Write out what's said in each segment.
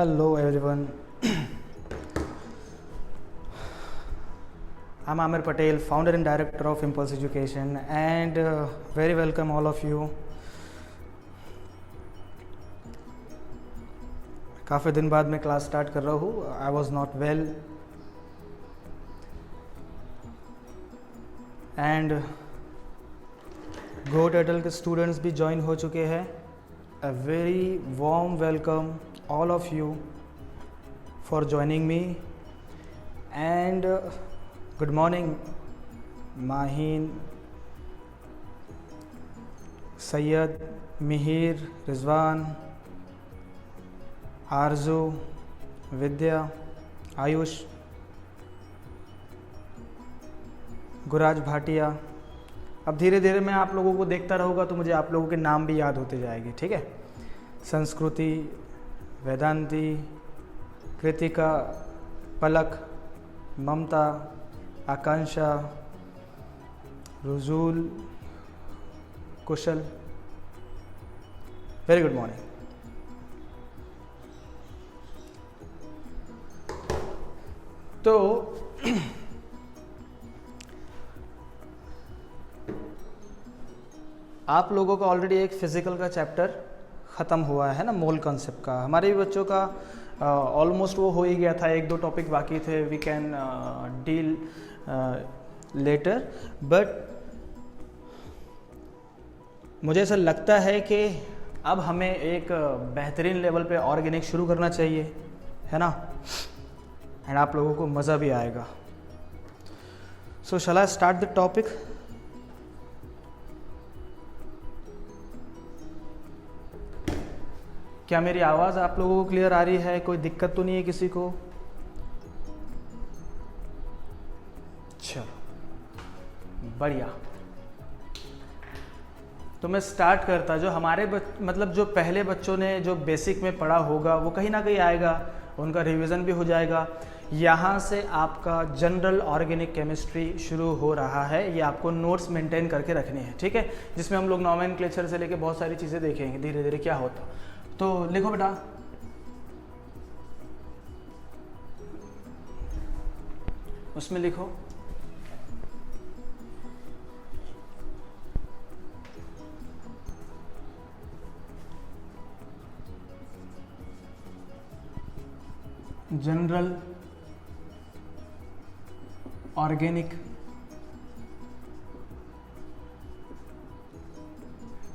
Hello everyone. I'm Amir Patel, founder and director of Impulse Education, and very welcome all of you. काफ़ी दिन बाद मैं class start कर रहा हूँ. I was not well and go turtle के students भी ज्वाइन हो चुके हैं. A very warm welcome all of you for joining me, and good morning Mahin, Sayyad, Mihir, Rizwan, Arzu, Vidya, Ayush, गुराज Bhatia. अब धीरे धीरे मैं आप लोगों को देखता रहूँगा तो मुझे आप लोगों के नाम भी याद होते जाएंगे. ठीक है. Sanskriti, Vedanti, Kritika, Palak, Mamta, Akanksha, Rujul, Kushal. Very good morning. तो आप लोगों का ऑलरेडी एक फिजिकल का चैप्टर ख़त्म हुआ है ना, मोल कॉन्सेप्ट का. हमारे भी बच्चों का ऑलमोस्ट वो हो ही गया था. एक दो टॉपिक बाकी थे. We can deal later. But मुझे ऐसा लगता है कि अब हमें एक बेहतरीन लेवल पे ऑर्गेनिक शुरू करना चाहिए, है ना, एंड आप लोगों को मज़ा भी आएगा. सो शैल आई स्टार्ट द टॉपिक. क्या मेरी आवाज़ आप लोगों को क्लियर आ रही है? कोई दिक्कत तो नहीं है किसी को? चलो बढ़िया. तो मैं स्टार्ट करता. जो हमारे मतलब जो पहले बच्चों ने जो बेसिक में पढ़ा होगा वो कहीं ना कहीं आएगा, उनका रिवीजन भी हो जाएगा. यहाँ से आपका जनरल ऑर्गेनिक केमिस्ट्री शुरू हो रहा है. ये आपको नोट्स मेंटेन करके रखने हैं, ठीक है, जिसमें हम लोग नॉमेनक्लेचर से लेके बहुत सारी चीज़ें देखेंगे धीरे धीरे क्या होता. तो लिखो बेटा. उसमें लिखो जनरल ऑर्गेनिक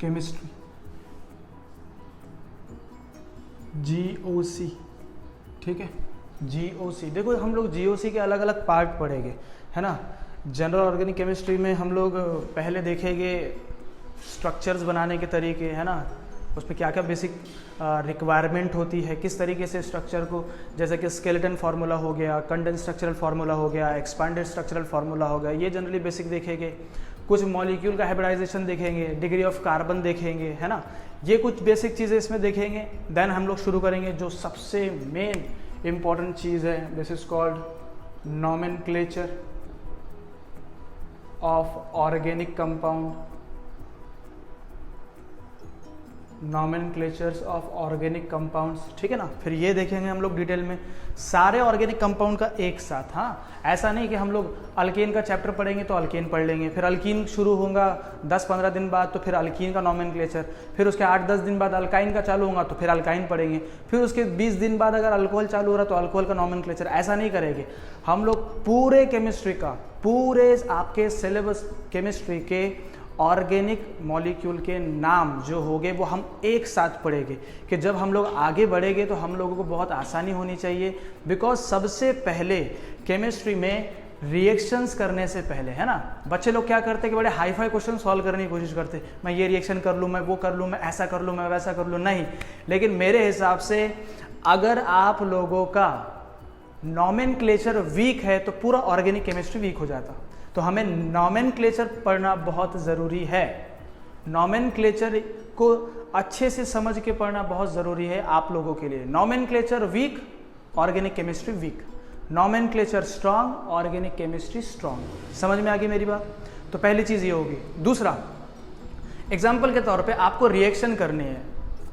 केमिस्ट्री, GOC. ठीक है, GOC. देखो हम लोग GOC के अलग अलग पार्ट पढ़ेंगे, है ना. जनरल ऑर्गेनिक केमिस्ट्री में हम लोग पहले देखेंगे स्ट्रक्चर्स बनाने के तरीके, है ना, उसमें क्या क्या बेसिक रिक्वायरमेंट होती है, किस तरीके से स्ट्रक्चर को, जैसे कि स्केलेटन फार्मूला हो गया, कंडेंस स्ट्रक्चरल फार्मूला हो गया, एक्सपांडेड स्ट्रक्चरल फार्मूला हो गया. ये जनरली बेसिक देखेंगे. कुछ मॉलिक्यूल का हाइब्रिडाइजेशन देखेंगे, डिग्री ऑफ कार्बन देखेंगे, है ना. ये कुछ बेसिक चीज़ें इसमें देखेंगे. देन हम लोग शुरू करेंगे जो सबसे मेन इम्पॉर्टेंट चीज़ है. This is called nomenclature of organic compound. Nomenclatures of organic compounds, ठीक है ना. फिर ये देखेंगे हम लोग डिटेल में सारे ऑर्गेनिक कंपाउंड का एक साथ. हाँ, ऐसा नहीं कि हम लोग अल्केन का चैप्टर पढ़ेंगे तो अल्केन पढ़ लेंगे, फिर अल्कीन शुरू होगा 10-15 दिन बाद तो फिर अल्कीन का नॉमेनक्लेचर, फिर उसके 8-10 दिन बाद अल्काइन का चालू होगा तो फिर अल्काइन पढ़ेंगे, फिर उसके 20 दिन बाद अगर अल्कोहल चालू हो रहा तो अल्कोहल का नॉमेनक्लेचर. ऐसा नहीं करेंगे हम लोग. पूरे केमिस्ट्री का, पूरे आपके सिलेबस केमिस्ट्री के ऑर्गेनिक मॉलिक्यूल के नाम जो होंगे वो हम एक साथ पढ़ेंगे कि जब हम लोग आगे बढ़ेंगे तो हम लोगों को बहुत आसानी होनी चाहिए. बिकॉज सबसे पहले केमिस्ट्री में रिएक्शंस करने से पहले, है ना, बच्चे लोग क्या करते हैं कि बड़े हाई फाई क्वेश्चन सॉल्व करने की कोशिश करते हैं. मैं ये रिएक्शन कर लूँ, मैं वो कर लूँ, मैं ऐसा कर लूँ, मैं वैसा कर लूँ. नहीं, लेकिन मेरे हिसाब से अगर आप लोगों का नॉमेनक्लेचर वीक है तो पूरा ऑर्गेनिक केमिस्ट्री वीक हो जाता. तो हमें नॉमेनक्लेचर पढ़ना बहुत ज़रूरी है. नॉमेनक्लेचर को अच्छे से समझ के पढ़ना बहुत ज़रूरी है आप लोगों के लिए. Nomenclature weak, organic chemistry weak. Nomenclature strong, organic chemistry strong. समझ में आ गई मेरी बात? तो पहली चीज़ ये होगी. दूसरा, एग्जाम्पल के तौर पे आपको रिएक्शन करनी है.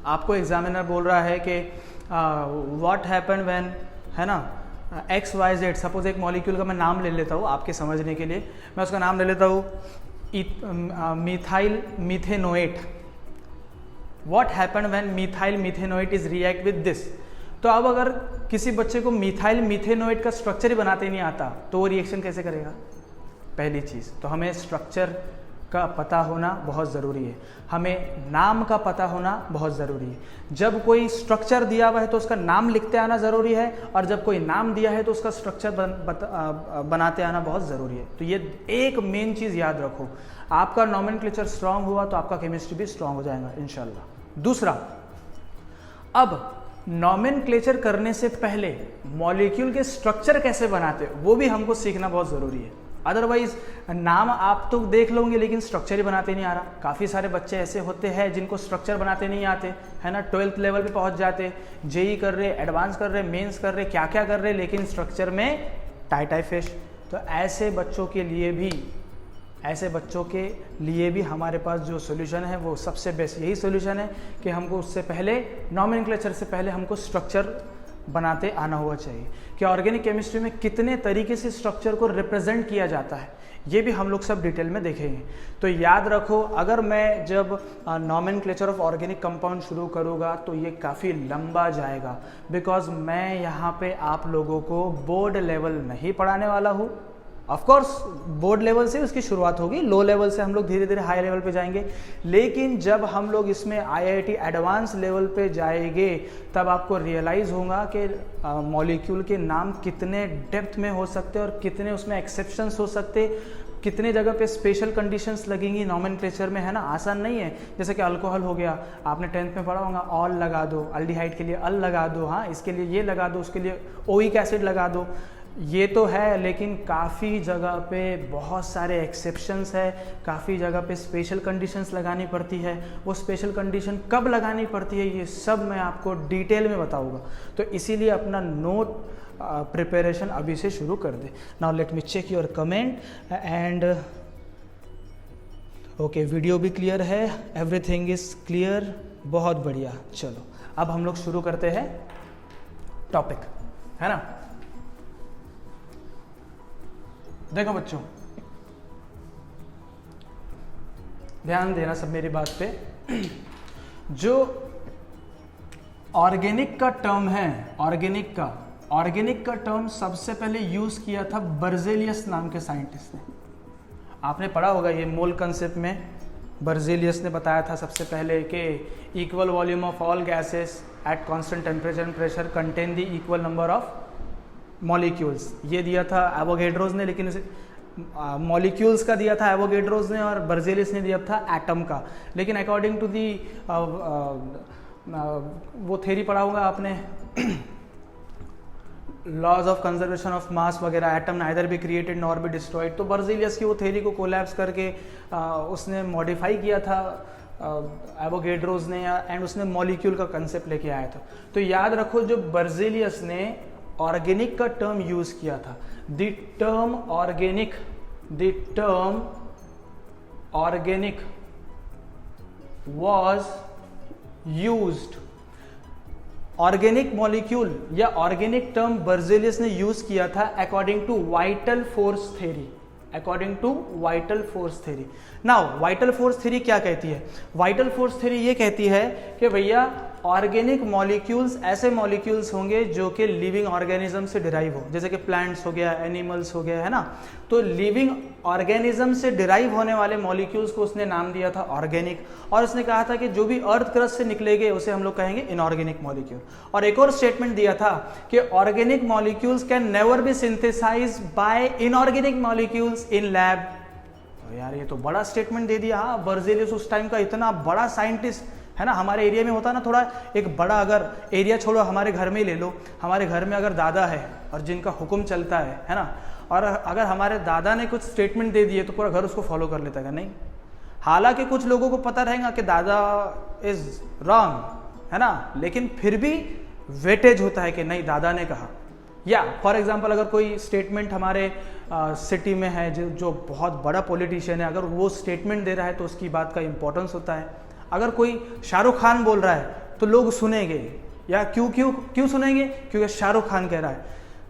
आपको एग्जामिनर बोल रहा है कि व्हाट हैपन व्हेन, है ना, एक्स वाई जेड, सपोज एक मॉलिक्यूल का मैं नाम ले लेता हूँ आपके समझने के लिए, मैं उसका नाम ले लेता हूँ methyl methanoate. What happen when methyl methanoate is react with this. तो अब अगर किसी बच्चे को मिथाइल मिथेनोएट का स्ट्रक्चर ही बनाते नहीं आता तो वो रिएक्शन कैसे करेगा? पहली चीज़ तो हमें स्ट्रक्चर का पता होना बहुत ज़रूरी है, हमें नाम का पता होना बहुत ज़रूरी है। जब कोई स्ट्रक्चर दिया हुआ है तो उसका नाम लिखते आना ज़रूरी है, और जब कोई नाम दिया है तो उसका स्ट्रक्चर बनाते आना बहुत ज़रूरी है। तो ये एक मेन चीज़ याद रखो, आपका नॉमेनक्लेचर स्ट्रांग हुआ तो आपका केमिस्ट्री भी स्ट्रांग हो जाएगा इंशाल्लाह। दूसरा, अब नॉमेनक्लेचर करने से पहले मॉलिक्यूल के स्ट्रक्चर कैसे बनाते वो भी हमको सीखना बहुत ज़रूरी है। अदरवाइज नाम आप तो देख लोगे लेकिन स्ट्रक्चर ही बनाते नहीं आ रहा। काफ़ी सारे बच्चे ऐसे होते हैं जिनको स्ट्रक्चर बनाते नहीं आते, है ना, 12th लेवल पे पहुंच जाते, जेई कर रहे, एडवांस कर रहे, मेंस कर रहे, क्या क्या कर रहे, लेकिन स्ट्रक्चर में टाई फिश। तो ऐसे बच्चों के लिए भी हमारे पास जो सोल्यूशन है वो सबसे बेस्ट यही सोल्यूशन है कि हमको उससे पहले नॉमेनक्लेचर से पहले हमको स्ट्रक्चर बनाते आना हुआ चाहिए कि ऑर्गेनिक केमिस्ट्री में कितने तरीके से स्ट्रक्चर को रिप्रेजेंट किया जाता है, ये भी हम लोग सब डिटेल में देखेंगे। तो याद रखो, अगर मैं जब नॉमेनक्लेचर ऑफ ऑर्गेनिक कंपाउंड शुरू करूँगा तो ये काफ़ी लंबा जाएगा, बिकॉज मैं यहाँ पे आप लोगों को बोर्ड लेवल नहीं पढ़ाने वाला हूँ। ऑफ कोर्स बोर्ड लेवल से उसकी शुरुआत होगी, लो लेवल से हम लोग धीरे धीरे हाई लेवल पे जाएंगे, लेकिन जब हम लोग इसमें आईआईटी एडवांस लेवल पे जाएंगे तब आपको रियलाइज़ होगा कि मॉलिक्यूल के नाम कितने डेप्थ में हो सकते हैं और कितने उसमें एक्सेप्शंस हो सकते, कितने जगह पे स्पेशल कंडीशंस लगेंगी नॉमेनक्लेचर में, है ना। आसान नहीं है। जैसे कि अल्कोहल हो गया, आपने 10th में पढ़ा होगा, ऑल लगा दो, अल्डिहाइड के लिए अल लगा दो, हाँ इसके लिए ये लगा दो, उसके लिए ओइक एसिड लगा दो, ये तो है, लेकिन काफ़ी जगह पे बहुत सारे एक्सेप्शंस है, काफ़ी जगह पे स्पेशल कंडीशंस लगानी पड़ती है। वो स्पेशल कंडीशन कब लगानी पड़ती है ये सब मैं आपको डिटेल में बताऊंगा। तो इसीलिए अपना नोट प्रिपरेशन अभी से शुरू कर दे। Now let me check your comment and okay, video भी क्लियर है, एवरीथिंग इज क्लियर, बहुत बढ़िया। चलो अब हम लोग शुरू करते हैं टॉपिक, है ना। देखो बच्चों, ध्यान देना सब मेरी बात पे। जो ऑर्गेनिक का टर्म है, ऑर्गेनिक का टर्म सबसे पहले यूज किया था बर्जेलियस नाम के साइंटिस्ट ने। आपने पढ़ा होगा ये मोल कंसेप्ट में, बर्जेलियस ने बताया था सबसे पहले कि equal volume of all gases at constant temperature and pressure contain the equal number of molecules. ये दिया था एवोगैड्रोस ने, लेकिन उसे मॉलिक्यूल्स का दिया था एवोगैड्रोस ने और बर्जेलियस ने दिया था एटम का। लेकिन अकॉर्डिंग टू दी वो थ्योरी पढ़ा होगा आपने, laws of conservation of mass वगैरह, atom neither be created nor be destroyed. तो बर्जेलियस की वो थ्योरी को कोलैप्स करके उसने मॉडिफाई किया था एवोगैड्रोस ने, एंड उसने मॉलिक्यूल का कंसेप्ट लेके आया था। तो याद रखो, जो बर्जेलियस ने ऑर्गेनिक का टर्म यूज किया था, the term organic was used. Organic molecule या ऑर्गेनिक टर्म बर्जेलियस ने यूज किया था according to vital force theory, now vital force theory क्या कहती है? वाइटल फोर्स थ्योरी ये कहती है कि भैया ऑर्गेनिक मॉलिक्यूल्स ऐसे मॉलिक्यूल्स होंगे जो कि लिविंग ऑर्गेनिज्म से डिराइव हो, जैसे कि प्लांट्स हो गया, एनिमल्स हो गया, है ना। तो लिविंग ऑर्गेनिज्म से डिराइव होने वाले मॉलिक्यूल्स को उसने नाम दिया था ऑर्गेनिक, और उसने कहा था कि जो भी अर्थ क्रस्ट से निकलेंगे उसे हम लोग कहेंगे इनऑर्गेनिक मॉलिक्यूल। और एक और स्टेटमेंट दिया था कि organic molecules can never be synthesised by inorganic molecules in lab. तो यार ये तो बड़ा स्टेटमेंट दे दिया। हाँ, बर्जेलियस उस टाइम का इतना बड़ा साइंटिस्ट, है ना। हमारे एरिया में होता ना थोड़ा एक बड़ा, अगर एरिया छोड़ो हमारे घर में ही ले लो, हमारे घर में अगर दादा है और जिनका हुक्म चलता है ना, और अगर हमारे दादा ने कुछ स्टेटमेंट दे दिए तो पूरा घर उसको फॉलो कर लेता है नहीं। हालांकि कुछ लोगों को पता रहेगा कि दादा इज रॉन्ग, है ना, लेकिन फिर भी वेटेज होता है कि नहीं दादा ने कहा। या फॉर एग्जाम्पल अगर कोई स्टेटमेंट हमारे सिटी में है जो बहुत बड़ा पॉलिटिशियन है, अगर वो स्टेटमेंट दे रहा है तो उसकी बात का इंपॉर्टेंस होता है। अगर कोई शाहरुख खान बोल रहा है तो लोग सुनेंगे, या क्यों क्यों क्यों सुनेंगे? क्योंकि शाहरुख खान कह रहा है,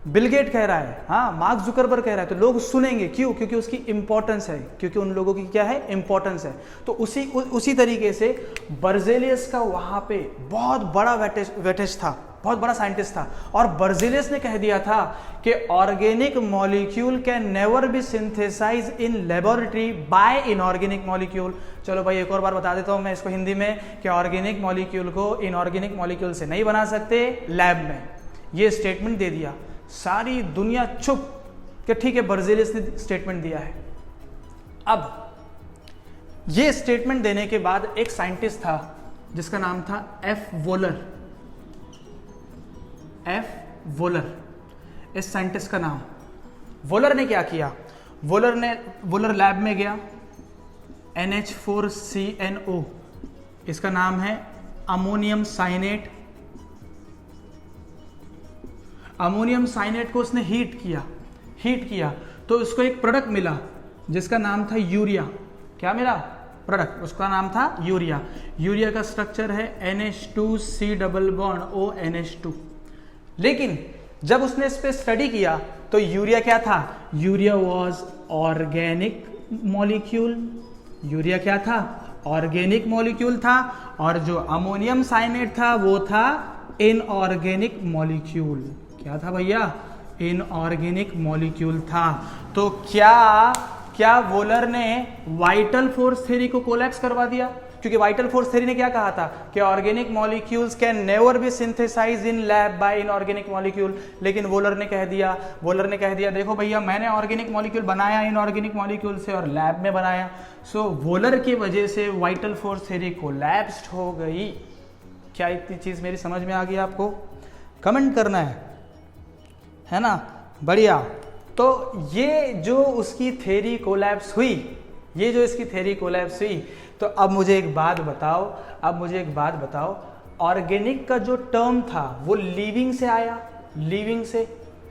बिल गेट कह रहा है, हाँ मार्क जुकरबर्ग कह रहा है, तो लोग सुनेंगे। क्यों? क्योंकि उसकी इंपॉर्टेंस है, क्योंकि उन लोगों की क्या है? इंपॉर्टेंस है। तो उसी तरीके से बर्जेलियस का वहां पे बहुत बड़ा वेटेज था, बहुत बड़ा साइंटिस्ट था, और बर्जेलियस ने कह दिया था कि organic molecule can never be synthesise in laboratory bye inorganic molecule. चलो भाई एक और बार बता देता हूं मैं इसको हिंदी में कि ऑर्गेनिक मॉलिक्यूल को इनऑर्गेनिक मॉलिक्यूल से नहीं बना सकते लैब में। ये स्टेटमेंट दे दिया, सारी दुनिया चुप कि ठीक है बर्जेलियस ने स्टेटमेंट दिया है। अब ये स्टेटमेंट देने के बाद एक साइंटिस्ट था जिसका नाम था एफ वोलर। इस साइंटिस्ट का नाम, वोलर ने क्या किया? वोलर लैब में गया, NH4CNO, इसका नाम है अमोनियम साइनेट। अमोनियम साइनेट को उसने हीट किया तो उसको एक प्रोडक्ट मिला जिसका नाम था यूरिया। क्या मिला? प्रोडक्ट, उसका नाम था यूरिया। यूरिया का स्ट्रक्चर है NH2C+O NH2। लेकिन जब उसने इस पे स्टडी किया तो यूरिया क्या था? Urea was organic molecule. Urea क्या था? ऑर्गेनिक मॉलिक्यूल था, और जो अमोनियम साइनेट था वो था इनऑर्गेनिक मॉलिक्यूल। क्या था भैया? इनऑर्गेनिक मॉलिक्यूल था। तो क्या वोलर ने वाइटल फोर्स थ्योरी को कोलैप्स करवा दिया? क्योंकि वाइटल फोर्स थ्योरी ने क्या कहा था कि organic molecules can never be synthesise in lab by inorganic molecule. लेकिन वोलर ने कह दिया देखो भैया मैंने ऑर्गेनिक मॉलिक्यूल बनाया इनऑर्गेनिक मॉलिक्यूल से और लैब में बनाया। सो वोलर की वजह से वाइटल फोर्स थ्योरी कोलैप्स्ड हो गई। क्या इतनी चीज मेरी समझ में आ गई आपको? कमेंट करना है ना? बढ़िया। तो ये जो उसकी थ्योरी कोलैप्स हुई, तो अब मुझे एक बात बताओ, ऑर्गेनिक का जो टर्म था वो लिविंग से आया,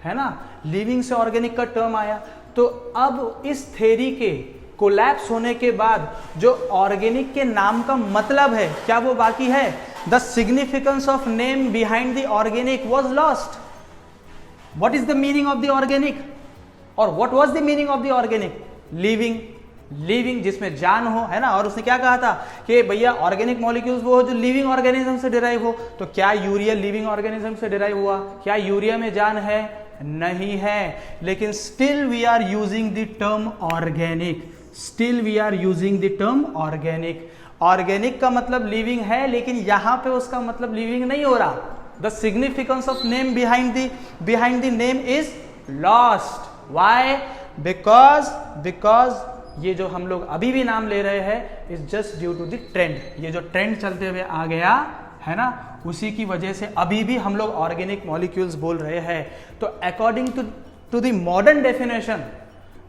है ना? लिविंग से ऑर्गेनिक का टर्म आया। तो अब इस थ्योरी के कोलैप्स होने के बाद जो ऑर्गेनिक के नाम का मतलब है, क्या वो बाकी है? The significance of name behind the organic was lost. What is the meaning of the organic? और what was the meaning of the organic? Living, जिसमें जान हो, है ना? और उसने क्या कहा था कि भैया ऑर्गेनिक मॉलिक्यूल्स वो जो लिविंग ऑर्गेनिज्म से डिराइव हो। तो क्या यूरिया लिविंग ऑर्गेनिज्म से डिराइव हुआ? क्या यूरिया में जान है? नहीं है। लेकिन still we are using the term organic. Organic का मतलब लिविंग है, लेकिन यहां पे उसका मतलब लिविंग नहीं हो रहा। The significance of name behind the name is lost. Why? Because ये जो हम लोग अभी भी नाम ले रहे हैं is just due to the trend. ये जो ट्रेंड चलते हुए आ गया है ना, उसी की वजह से अभी भी हम लोग ऑर्गेनिक मॉलिक्यूल्स बोल रहे हैं। तो according to the modern definition,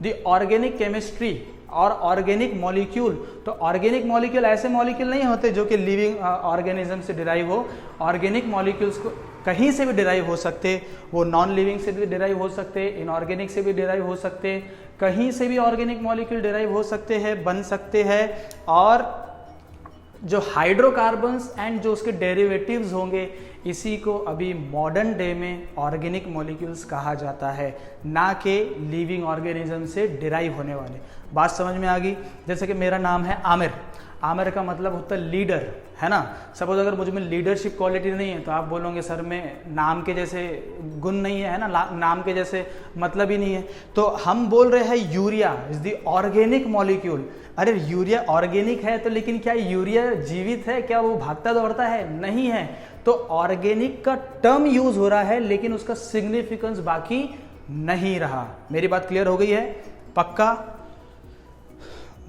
the organic chemistry और ऑर्गेनिक मॉलिक्यूल, तो ऑर्गेनिक मॉलिक्यूल ऐसे मॉलिक्यूल नहीं होते जो कि लिविंग ऑर्गेनिज्म से डिराइव हो। ऑर्गेनिक मॉलिक्यूल्स को कहीं से भी डिराइव हो सकते, वो नॉन लिविंग से भी डिराइव हो सकते, इनऑर्गेनिक से भी डिराइव हो सकते, कहीं से भी ऑर्गेनिक मॉलिक्यूल डिराइव हो सकते हैं, बन सकते हैं। और जो हाइड्रोकार्बन्स एंड जो उसके डेरिवेटिव्स होंगे, इसी को अभी मॉडर्न डे में ऑर्गेनिक मॉलिक्यूल्स कहा जाता है, ना कि लिविंग ऑर्गेनिज्म से डिराइव होने वाले। बात समझ में आ गई? जैसे कि मेरा नाम है आमिर, आमिर का मतलब होता है लीडर, है ना? सपोज अगर मुझ में लीडरशिप क्वालिटी नहीं है तो आप बोलोगे सर में नाम के जैसे गुण नहीं है ना, नाम के जैसे मतलब ही नहीं है। तो हम बोल रहे हैं urea is the organic molecule. अरे यूरिया ऑर्गेनिक है तो लेकिन क्या यूरिया जीवित है? क्या वो भागता दौड़ता है? नहीं है। तो ऑर्गेनिक का टर्म यूज हो रहा है, लेकिन उसका सिग्निफिकेंस बाकी नहीं रहा। मेरी बात क्लियर हो गई है? पक्का?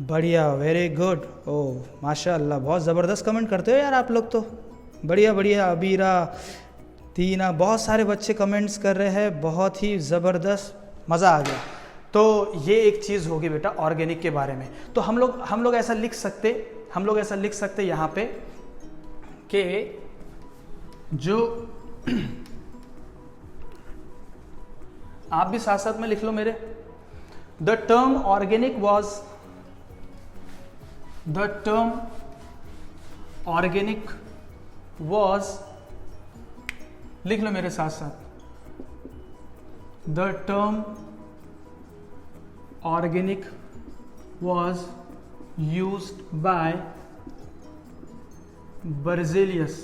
बढ़िया, वेरी गुड। ओह माशाल्लाह, बहुत ज़बरदस्त कमेंट करते हो यार आप लोग तो। बढ़िया। अबीरा, तीना, बहुत सारे बच्चे कमेंट्स कर रहे हैं, बहुत ही ज़बरदस्त, मज़ा आ गया। तो ये एक चीज़ होगी बेटा ऑर्गेनिक के बारे में। तो हम लोग ऐसा लिख सकते यहाँ पे कि जो आप भी साथ साथ में लिख लो मेरे। द टर्म ऑर्गेनिक was लिख लो मेरे साथ साथ, the term organic was used by Berzelius.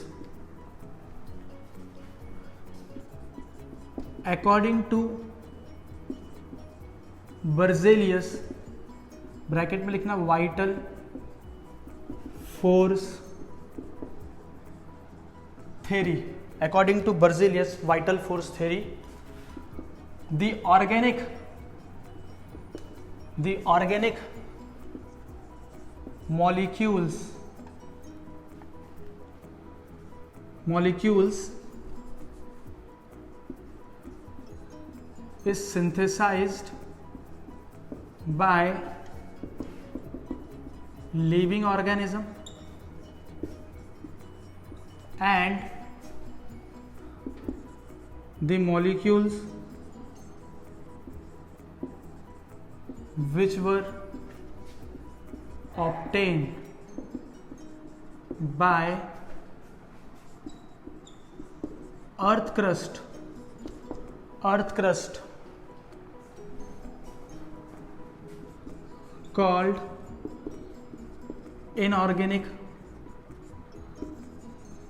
According to Berzelius, bracket में लिखना vital force theory. According to Berzelius vital force theory, the organic molecules is synthesized by living organism and the molecules which were obtained by earth crust called inorganic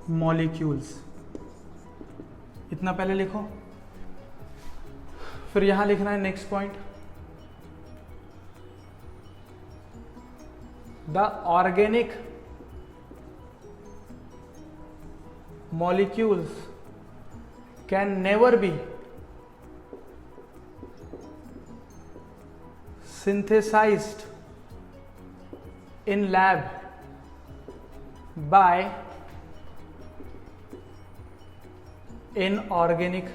molecules. इतना पहले लिखो, फिर यहां लिखना है next point, the organic molecules can never be synthesized in lab by inorganic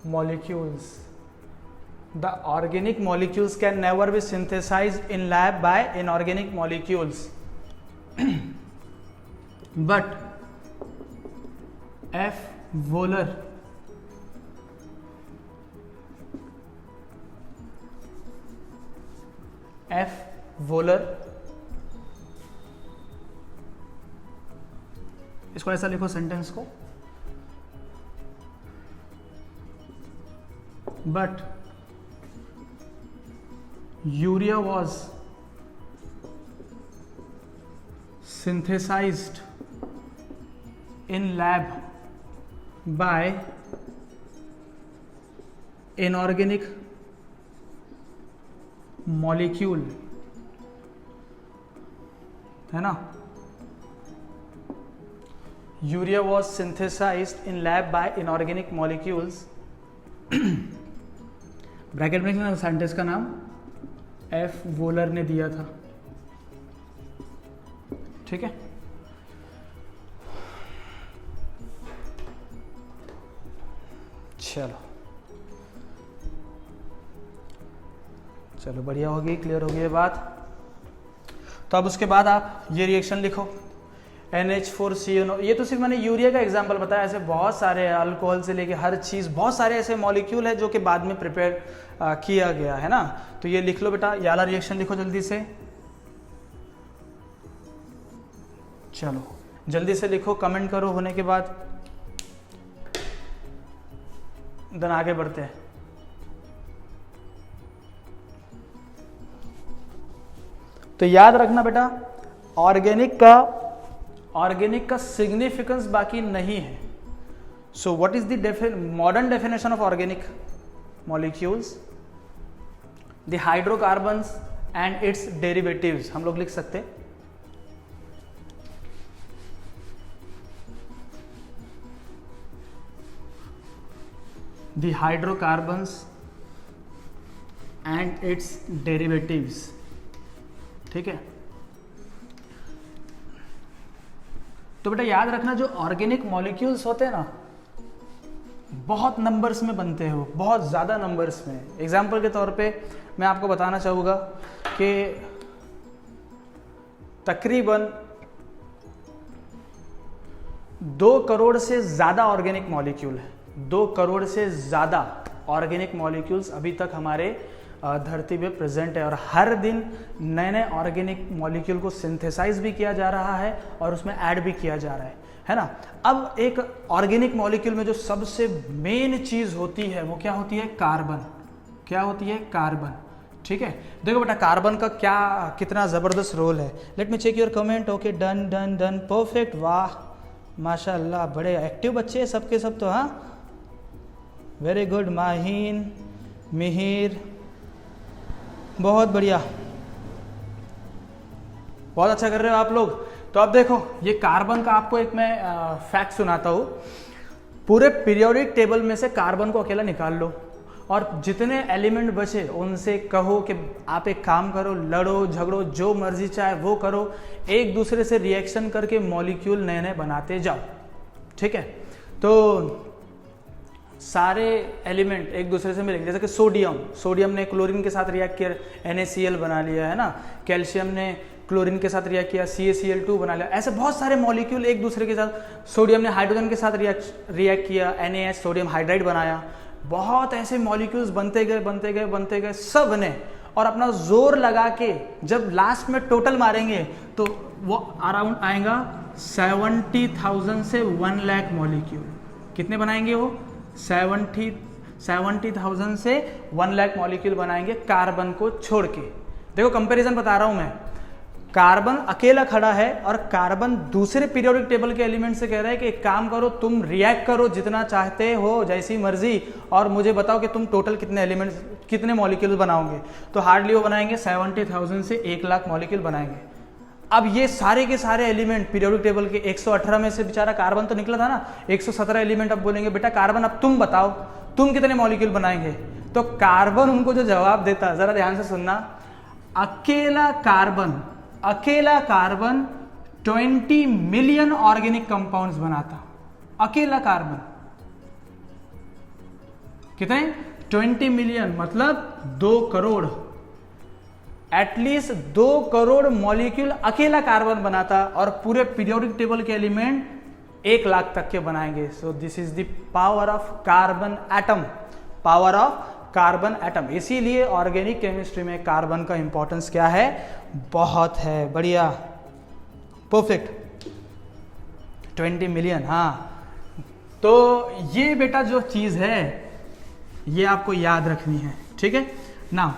molecules. The organic molecules can never be synthesized in lab by inorganic molecules. But F. Wohler इसको ऐसा लिखो सेंटेंस को, but urea was synthesized in lab by inorganic molecule, है ना, urea was synthesized in lab by inorganic molecules. Bracket में लिखना scientist का नाम एफ वोलर ने दिया था, ठीक है। चलो बढ़िया होगी, क्लियर होगी ये बात। तो अब उसके बाद आप ये रिएक्शन लिखो, NH4CnO। ये तो सिर्फ मैंने यूरिया का एग्जांपल बताया, ऐसे बहुत सारे अल्कोहल से लेके हर चीज़, बहुत सारे ऐसे मॉलिक्यूल है जो कि बाद में प्रिपेयर किया गया है ना। तो ये लिख लो बेटा, ये वाला रिएक्शन लिखो जल्दी से, चलो जल्दी से लिखो, कमेंट करो होने के बाद, देन आगे बढ़ते हैं। तो याद रखना बेटा, ऑर्गेनिक का सिग्निफिकेंस बाकी नहीं है। So what is the modern definition of organic molecules? The hydrocarbons and it's derivatives, हम लोग लिख सकते हैं the hydrocarbons and its derivatives, ठीक है। तो बेटा याद रखना, जो ऑर्गेनिक मॉलिक्यूल्स होते हैं ना, बहुत नंबर्स में बनते हैं, वो बहुत ज़्यादा नंबर्स में। एग्जाम्पल के तौर पे मैं आपको बताना चाहूँगा कि तकरीबन 2 करोड़ से ज़्यादा ऑर्गेनिक मॉलिक्यूल है। 2 करोड़ से ज़्यादा ऑर्गेनिक मॉलिक्यूल्स अभी तक हमारे धरती पे प्रेजेंट है, और हर दिन नए नए ऑर्गेनिक मॉलिक्यूल को सिंथेसाइज भी किया जा रहा है और उसमें ऐड भी किया जा रहा है। है ना। अब एक ऑर्गेनिक मॉलिक्यूल में जो सबसे मेन चीज होती है वो क्या होती है, कार्बन। क्या होती है, कार्बन। ठीक है, देखो बेटा कार्बन का क्या कितना जबरदस्त रोल है। Let me check your comment. Okay, done done done, perfect, वाह माशाल्लाह, बड़े एक्टिव बच्चे हैं सबके सब तो। हाँ, वेरी गुड माहीन, मिहिर, बहुत बढ़िया, बहुत अच्छा कर रहे हो आप लोग। तो अब देखो ये कार्बन का आपको एक मैं फैक्ट सुनाता हूँ। पूरे पीरियोडिक टेबल में से कार्बन को अकेला निकाल लो और जितने एलिमेंट बचे उनसे कहो कि आप एक काम करो, लड़ो झगड़ो जो मर्जी चाहे वो करो, एक दूसरे से रिएक्शन करके मॉलिक्यूल नए नए बनाते जाओ। ठीक है, तो सारे एलिमेंट एक दूसरे से मिलेंगे। जैसे कि सोडियम ने क्लोरीन के साथ रिएक्ट किया, NaCl बना लिया, है ना। कैल्शियम ने क्लोरीन के साथ रिएक्ट किया, CaCl2 बना लिया। ऐसे बहुत सारे मॉलिक्यूल एक दूसरे के साथ, सोडियम ने हाइड्रोजन के साथ रिएक्ट किया, NaH सोडियम हाइड्राइड बनाया। बहुत ऐसे मॉलिक्यूल्स बनते गए सब ने, और अपना जोर लगा के जब लास्ट में टोटल मारेंगे तो वो अराउंड आएगा 70,000 से 1 लाख मॉलिक्यूल। कितने बनाएंगे वो, 70,000 से 1 लाख मॉलिक्यूल बनाएंगे कार्बन को छोड़ के। देखो कंपैरिजन बता रहा हूं मैं, कार्बन अकेला खड़ा है और कार्बन दूसरे पीरियोडिक टेबल के एलिमेंट से कह रहा है कि एक काम करो, तुम रिएक्ट करो जितना चाहते हो, जैसी मर्जी, और मुझे बताओ कि तुम टोटल कितने एलिमेंट्स, कितने मॉलिक्यूल बनाओगे। तो हार्डली वो बनाएंगे 70,000 से 1 लाख मॉलिक्यूल बनाएंगे। अब ये सारे के सारे एलिमेंट पीरियोडिक टेबल के 118 में से बेचारा कार्बन तो निकला था ना, 117 एलिमेंट। अब बोलेंगे बेटा कार्बन अब तुम बताओ तुम कितने मॉलिक्यूल बनाएंगे। तो कार्बन उनको जो जवाब देता, जरा ध्यान से सुनना, अकेला कार्बन 20 मिलियन ऑर्गेनिक कंपाउंड्स बनाता। अकेला कार्बन कितने, 20 मिलियन, मतलब 2 करोड़, एटलीस्ट 2 करोड़ मॉलिक्यूल अकेला कार्बन बनाता, और पूरे पीरियोडिक टेबल के एलिमेंट 1 लाख तक के बनाएंगे। So this is the power of carbon atom, power of carbon atom. इसीलिए ऑर्गेनिक केमिस्ट्री में कार्बन का इंपॉर्टेंस क्या है, बहुत है। बढ़िया, परफेक्ट, 20 मिलियन। हाँ, तो ये बेटा जो चीज है ये आपको याद रखनी है। ठीक है, now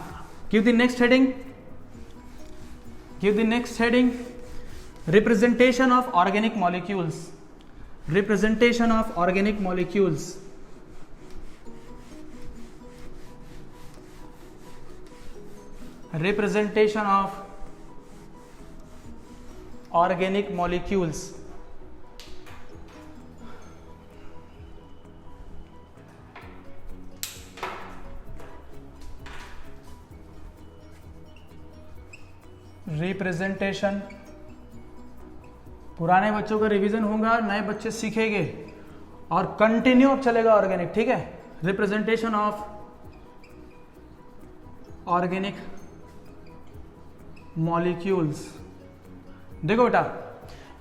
give the next heading, give the next heading, representation of organic molecules, representation of organic molecules. Representation of organic molecules. Representation, पुराने बच्चों का रिवीजन होगा, नए बच्चे सीखेंगे और कंटिन्यू अब चलेगा ऑर्गेनिक। ठीक है, रिप्रेजेंटेशन ऑफ ऑर्गेनिक मॉलिक्यूल्स। देखो बेटा,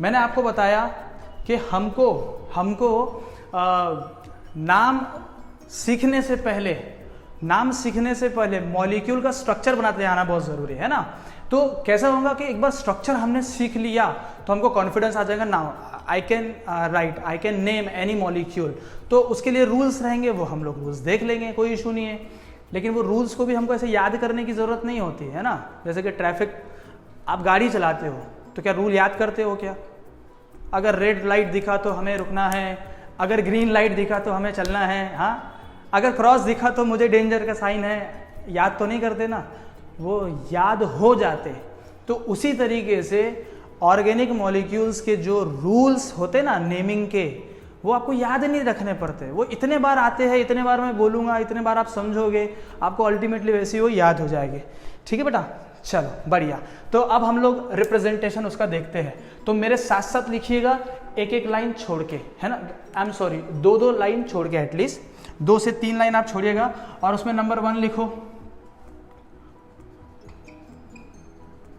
मैंने आपको बताया कि हमको नाम सीखने से पहले मॉलिक्यूल का स्ट्रक्चर बनाते आना बहुत जरूरी है ना। तो कैसा होगा कि एक बार स्ट्रक्चर हमने सीख लिया तो हमको कॉन्फिडेंस आ जाएगा, now I can name any molecule. तो उसके लिए रूल्स रहेंगे, वो हम लोग रूल्स देख लेंगे, कोई इशू नहीं है। लेकिन वो रूल्स को भी हमको ऐसे याद करने की ज़रूरत नहीं होती है ना। जैसे कि ट्रैफिक, आप गाड़ी चलाते हो तो क्या रूल याद करते हो क्या? अगर रेड लाइट दिखा तो हमें रुकना है, अगर ग्रीन लाइट दिखा तो हमें चलना है, हाँ, अगर क्रॉस दिखा तो मुझे डेंजर का साइन है, याद तो नहीं करते ना, वो याद हो जाते। तो उसी तरीके से ऑर्गेनिक मॉलिक्यूल्स के जो रूल्स होते ना नेमिंग के, वो आपको याद नहीं रखने पड़ते, वो इतने बार आते हैं, इतने बार मैं बोलूँगा, इतने बार आप समझोगे, आपको अल्टीमेटली वैसे ही वो याद हो जाएंगे। ठीक है बेटा, चलो बढ़िया। तो अब हम लोग रिप्रेजेंटेशन उसका देखते हैं। तो मेरे साथ साथ लिखिएगा, एक एक लाइन छोड़ के, है ना, आई एम सॉरी, 2 लाइन छोड़ के, एटलीस्ट 2 से 3 लाइन आप छोड़िएगा, और उसमें नंबर 1 लिखो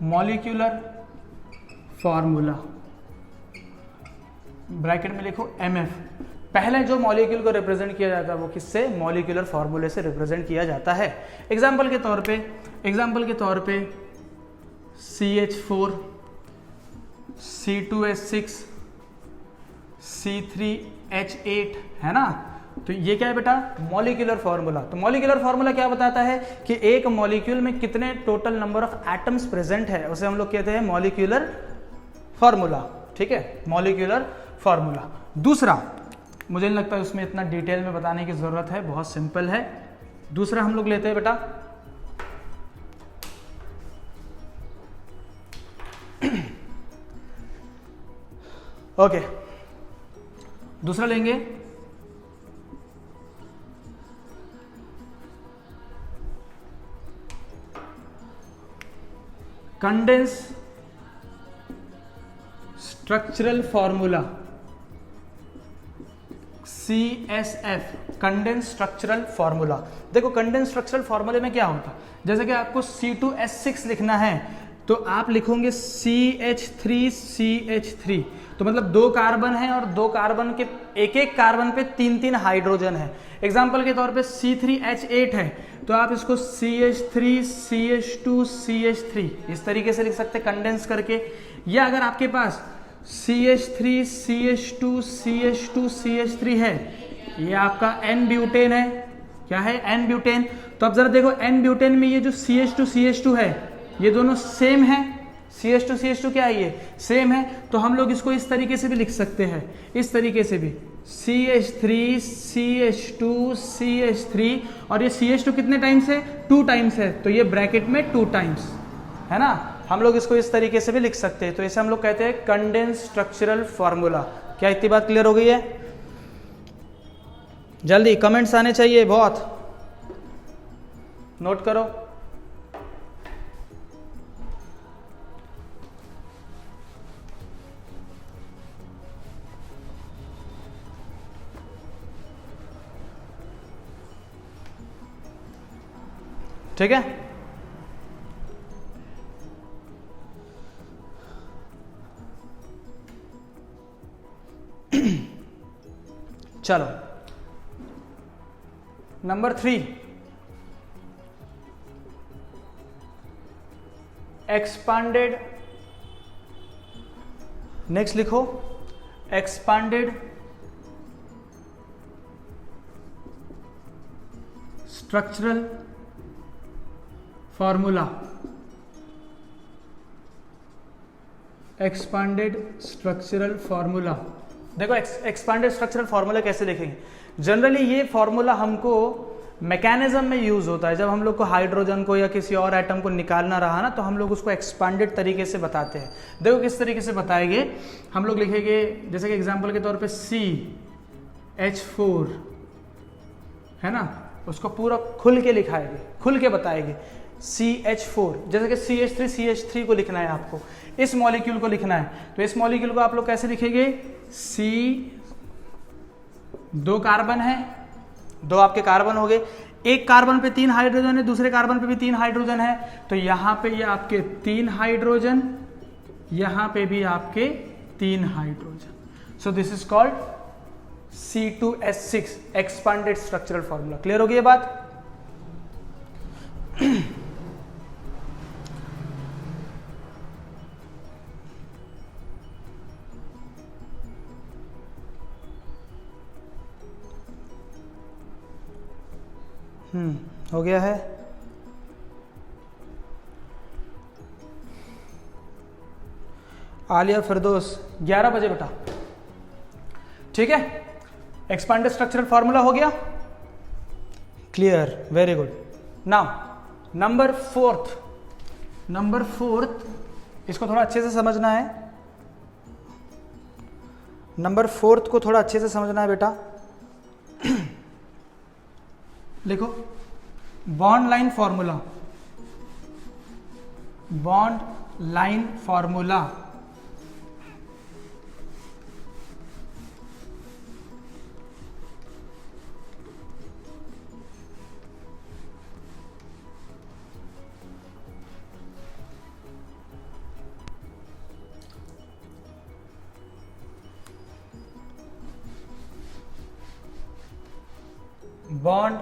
मॉलिक्यूलर फॉर्मूला, ब्रैकेट में लिखो MF। पहले जो मॉलिक्यूल को रिप्रेजेंट किया जाता है वो किससे, मॉलिक्यूलर फॉर्मूले से रिप्रेजेंट किया जाता है। एग्जाम्पल के तौर पे CH4 C2H6 C3H8 है ना। तो ये क्या है बेटा, मॉलिक्यूलर फार्मूला। तो मॉलिक्यूलर फार्मूला क्या बताता है कि एक मॉलिक्यूल में कितने total number of atoms present है, उसे हम लोग कहते हैं मॉलिक्यूलर फार्मूला। ठीक है, मॉलिक्यूलर फार्मूला। दूसरा, मुझे नहीं लगता उसमें इतना डिटेल में बताने की जरूरत है, बहुत सिंपल है। दूसरा हम लोग लेते हैं बेटा ओके, दूसरा लेंगे condense structural formula, CSF, condense structural formula. देखो कंडेंस स्ट्रक्चरल फॉर्मूले में क्या होता है, जैसे कि आपको C2H6 लिखना है तो आप लिखोगे CH3CH3, तो मतलब 2 कार्बन है और 2 कार्बन के एक एक कार्बन पे 3-3 हाइड्रोजन है। एग्जाम्पल के तौर पे C3H8 है तो आप इसको CH3CH2CH3 इस तरीके से लिख सकते हैं कंडेंस करके। या अगर आपके पास CH3CH2CH2CH3 है, ये आपका N ब्यूटेन है। क्या है? N butane. तो अब जरा देखो N ब्यूटेन में ये जो CH2CH2 है ये दोनों सेम है। CH2CH2 क्या है? ये सेम है। तो हम लोग इसको इस तरीके से भी लिख सकते हैं, इस तरीके से भी CH3CH2CH3, और ये CH2 कितने टाइम्स है? 2 टाइम्स है, तो ये ब्रैकेट में 2 टाइम्स है ना। हम लोग इसको इस तरीके से भी लिख सकते हैं। तो इसे हम लोग कहते हैं कंडेंस स्ट्रक्चरल फॉर्मूला। क्या इतनी बात क्लियर हो गई है? जल्दी कमेंट्स आने चाहिए, बहुत नोट करो। ठीक है, चलो नंबर 3, एक्सपांडेड। नेक्स्ट लिखो expanded structural formula. Expanded structural formula. देखो एक्सपांडेड स्ट्रक्चरल फॉर्मूला कैसे लिखेंगे? जनरली ये फॉर्मूला हमको मैकेनिज्म में यूज होता है। जब हम लोग को हाइड्रोजन को या किसी और एटम को निकालना रहा ना, तो हम लोग उसको एक्सपांडेड तरीके से बताते हैं। देखो किस तरीके से बताएंगे। हम लोग लिखेंगे जैसे कि एग्जांपल के तौर पे CH4 है ना, उसको पूरा खुल के लिखाएंगे, खुल के बताएंगे CH4। जैसे कि CH3 को लिखना है आपको, इस मॉलिक्यूल को लिखना है, तो इस मॉलिक्यूल को आप लोग कैसे लिखेंगे? दो कार्बन है, 2 आपके कार्बन हो गए, एक कार्बन पे 3 हाइड्रोजन है, दूसरे कार्बन पे भी 3 हाइड्रोजन है, तो यहां पे ये आपके 3 हाइड्रोजन, यहां पे भी आपके 3 hydrogen. So this is called C2H6 expanded structural formula. Clear हो गई ये बात? हो गया है। आलिया फिरदौस 11 बजे बेटा, ठीक है। एक्सपांडेड स्ट्रक्चरल फॉर्मूला हो गया, clear, very good. Now number 4th, इसको थोड़ा अच्छे से समझना है। नंबर 4th को थोड़ा अच्छे से समझना है बेटा। लिखो bond line formula, bond line formula. Bond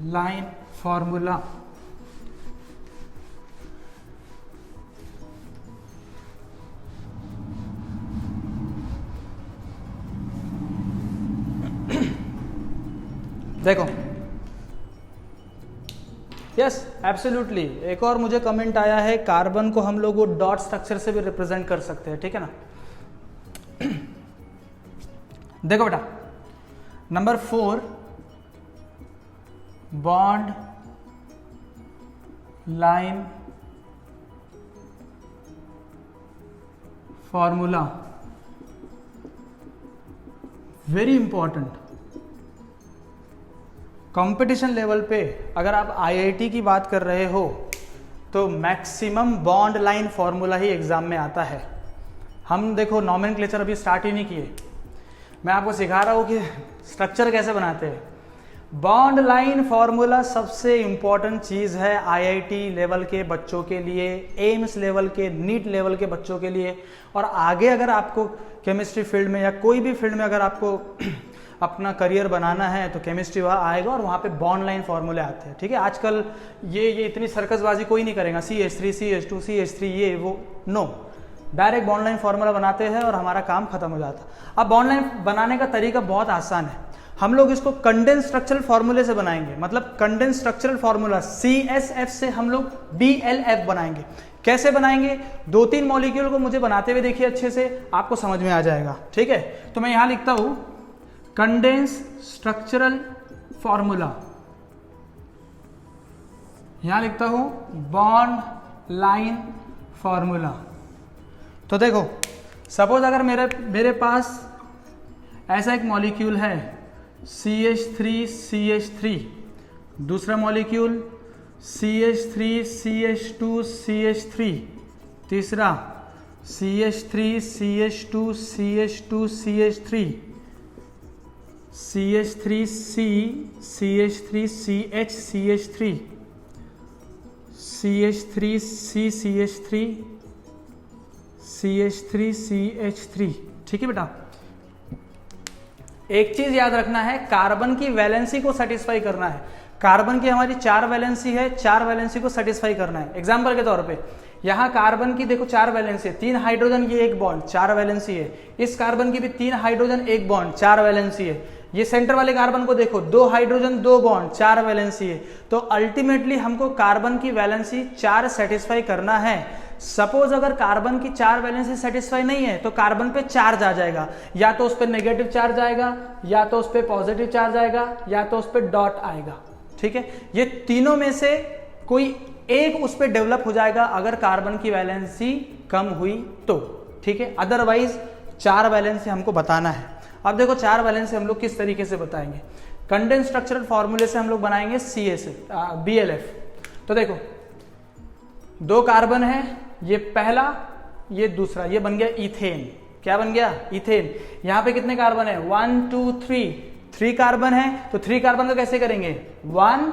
line formula. देखो, यस एब्सोल्युटली। एक और मुझे कमेंट आया है, कार्बन को हम लोग वो डॉट स्ट्रक्चर से भी रिप्रेजेंट कर सकते हैं, ठीक है ना। देखो बेटा, number 4 bond line formula, very important. Competition level पे अगर आप आईआईटी की बात कर रहे हो तो मैक्सिमम बॉन्ड लाइन फॉर्मूला ही एग्जाम में आता है। हम देखो नॉमेनक्लेचर अभी स्टार्ट ही नहीं किए, मैं आपको सिखा रहा हूँ कि स्ट्रक्चर कैसे बनाते हैं। बॉन्ड लाइन फॉर्मूला सबसे इंपॉर्टेंट चीज़ है आईआईटी लेवल के बच्चों के लिए, एम्स लेवल के, नीट लेवल के बच्चों के लिए, और आगे अगर आपको केमिस्ट्री फील्ड में या कोई भी फील्ड में अगर आपको अपना करियर बनाना है तो केमिस्ट्री वहाँ आएगा और वहाँ पे बॉन्ड लाइन फॉर्मूले आते हैं, ठीक है। आजकल ये इतनी सर्कसबाजी कोई नहीं करेगा, CH3 CH2 CH3 ये वो, no, direct bond line formula बनाते हैं और हमारा काम खत्म हो जाता है। अब बॉन्ड लाइन बनाने का तरीका बहुत आसान है, हम लोग इसको कंडेंस स्ट्रक्चरल फॉर्मूले से बनाएंगे, मतलब कंडेंस स्ट्रक्चरल फॉर्मूला CSF से हम लोग BLF बनाएंगे। कैसे बनाएंगे? 2-3 मॉलिक्यूल को मुझे बनाते हुए देखिए अच्छे से, आपको समझ में आ जाएगा, ठीक है। तो मैं यहां लिखता हूं कंडेंस स्ट्रक्चरल फॉर्मूला, यहां लिखता हूं बॉन्ड लाइन फॉर्मूला। तो देखो, सपोज अगर मेरे पास ऐसा एक मॉलिक्यूल है CH3CH3, दूसरा मॉलिक्यूल CH3CH2CH3, तीसरा CH3CH2CH2CH3, CH3CH3CH3, CH3CCH3, CH3CH3, ठीक है बेटा। एक चीज याद रखना है, कार्बन की वैलेंसी को सेटिस्फाई करना है। कार्बन की हमारी 4 वैलेंसी है, 4 वैलेंसी को सेटिस्फाई करना है। एग्जांपल के तौर पे यहाँ कार्बन की देखो 4 वैलेंसी है, 3 हाइड्रोजन ये 1 बॉन्ड, 4 वैलेंसी है। इस कार्बन की भी 3 हाइड्रोजन 1 बॉन्ड, 4 वैलेंसी है। ये सेंटर वाले कार्बन को देखो, 2 हाइड्रोजन 2 बॉन्ड, 4 वैलेंसी है। तो अल्टीमेटली हमको कार्बन की वैलेंसी 4 सेटिस्फाई करना है। सपोज अगर कार्बन की 4 वैलेंसी सेटिस्फाई नहीं है तो कार्बन पे चार्ज आ जाएगा, या तो उस पर नेगेटिव चार्ज आएगा, या तो उस पर पॉजिटिव चार्ज आएगा, या तो उस पर डॉट आएगा, ठीक है। ये तीनों में से कोई एक उस पर डेवलप हो जाएगा अगर कार्बन की वैलेंसी कम हुई तो, ठीक है। अदरवाइज 4 वैलेंसी हमको बताना है। अब देखो 4 वैलेंसी हम लोग किस तरीके से बताएंगे। कंडेंस स्ट्रक्चरल फॉर्मूले से हम लोग बनाएंगे BLF। तो देखो 2 कार्बन है, ये पहला, ये दूसरा, ये बन गया इथेन। क्या बन गया? इथेन। यहां पे कितने कार्बन है? 1 2 3 कार्बन है। तो 3 कार्बन का कैसे करेंगे? 1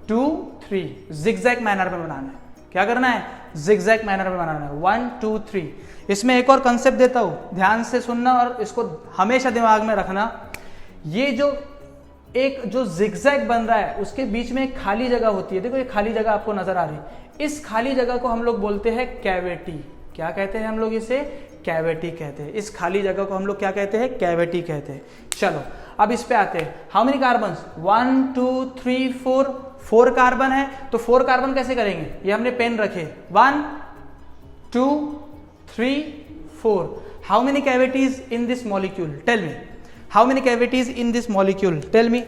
2 3 जिगजैग मैनर में बनाना है। क्या करना है? जिगजैग मैनर में बनाना है। 1 2 3। इसमें एक और कंसेप्ट देता हूं, ध्यान से सुनना और इसको हमेशा दिमाग में रखना। ये जो जिगजैग बन रहा है उसके बीच में एक खाली जगह होती है। देखो ये खाली जगह आपको नजर आ रही है, इस खाली जगह को हम लोग बोलते हैं कैविटी। क्या कहते हैं हम लोग इसे? कैविटी कहते हैं। इस खाली जगह को हम लोग क्या कहते हैं? कैविटी कहते हैं। चलो अब इस पे आते हैं। How many carbon? 1 2 3 4 कार्बन है। तो 4 कार्बन कैसे करेंगे? ये हमने पेन रखे, 1 2 3 4। How many cavities in this molecule? Tell me, how many cavities in this molecule? Tell me.